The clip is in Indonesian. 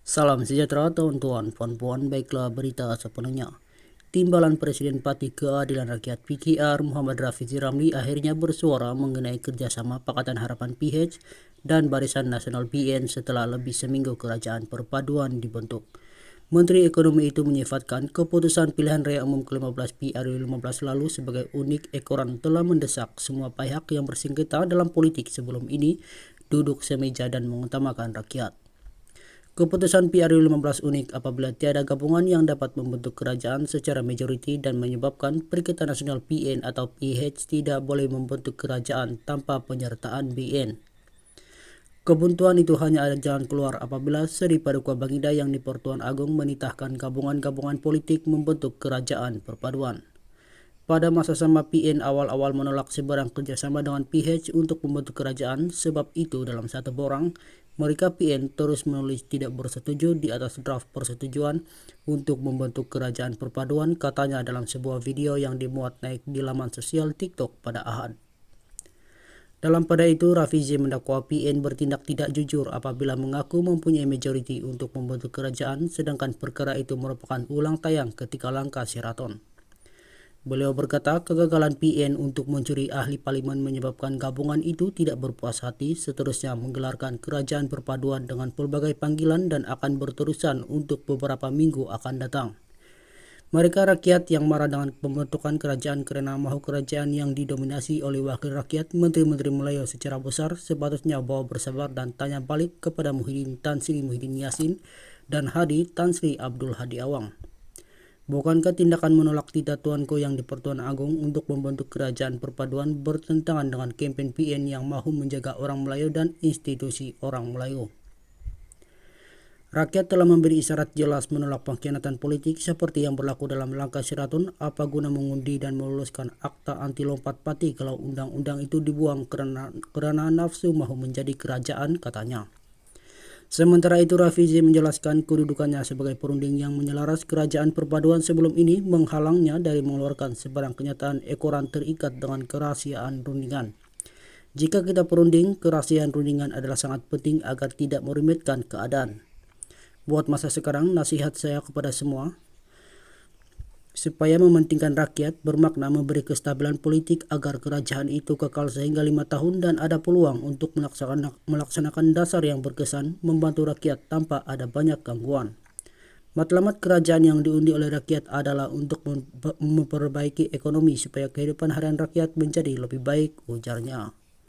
Salam sejahtera teman-teman, puan-puan, baiklah berita sepenuhnya. Timbalan Presiden Parti Keadilan Rakyat PKR Muhammad Rafizi Ramli akhirnya bersuara mengenai kerjasama Pakatan Harapan PH dan Barisan Nasional BN setelah lebih seminggu kerajaan perpaduan dibentuk. Menteri Ekonomi itu menyifatkan keputusan pilihan raya umum ke-15 PRU 15 lalu sebagai unik ekoran telah mendesak semua pihak yang bersengketa dalam politik sebelum ini duduk semeja dan mengutamakan rakyat. Keputusan PRU 15 unik apabila tiada gabungan yang dapat membentuk kerajaan secara majoriti dan menyebabkan Perikatan Nasional PN atau PH tidak boleh membentuk kerajaan tanpa penyertaan BN. Kebuntuan itu hanya ada jalan keluar apabila Seri Paduka Baginda yang di Pertuan Agung menitahkan gabungan-gabungan politik membentuk kerajaan perpaduan. Pada masa sama PN awal-awal menolak sebarang kerjasama dengan PH untuk membentuk kerajaan, sebab itu dalam satu borang, mereka PN terus menulis tidak bersetuju di atas draft persetujuan untuk membentuk kerajaan perpaduan, katanya dalam sebuah video yang dimuat naik di laman sosial TikTok pada Ahad. Dalam pada itu, Rafizi mendakwa PN bertindak tidak jujur apabila mengaku mempunyai majoriti untuk membentuk kerajaan, sedangkan perkara itu merupakan ulang tayang ketika langkah Sheraton. Beliau berkata kegagalan PN untuk mencuri ahli parlimen menyebabkan gabungan itu tidak berpuas hati, seterusnya menggelarkan kerajaan perpaduan dengan pelbagai panggilan dan akan berterusan untuk beberapa minggu akan datang. Mereka rakyat yang marah dengan pembentukan kerajaan karena mahu kerajaan yang didominasi oleh wakil rakyat, menteri-menteri Melayu secara besar sepatutnya bawa bersabar dan tanya balik kepada Muhyiddin Tan Sri Muhyiddin Yassin dan Hadi Tan Sri Abdul Hadi Awang. Bukankah tindakan menolak titah tuanku yang di Pertuan Agung untuk membentuk kerajaan perpaduan bertentangan dengan kempen PN yang mahu menjaga orang Melayu dan institusi orang Melayu? Rakyat telah memberi isyarat jelas menolak pengkhianatan politik seperti yang berlaku dalam langkah Sheraton. Apa guna mengundi dan meluluskan akta anti lompat pati kalau undang-undang itu dibuang karena nafsu mahu menjadi kerajaan, katanya. Sementara itu, Rafizi menjelaskan kedudukannya sebagai perunding yang menyelaras kerajaan perpaduan sebelum ini menghalangnya dari mengeluarkan sebarang kenyataan ekoran terikat dengan kerahasiaan rundingan. Jika kita perunding, kerahasiaan rundingan adalah sangat penting agar tidak merumitkan keadaan. Buat masa sekarang, nasihat saya kepada semua, supaya mementingkan rakyat bermakna memberi kestabilan politik agar kerajaan itu kekal sehingga 5 tahun dan ada peluang untuk melaksanakan dasar yang berkesan membantu rakyat tanpa ada banyak gangguan. Matlamat kerajaan yang diundi oleh rakyat adalah untuk memperbaiki ekonomi supaya kehidupan harian rakyat menjadi lebih baik, ujarnya.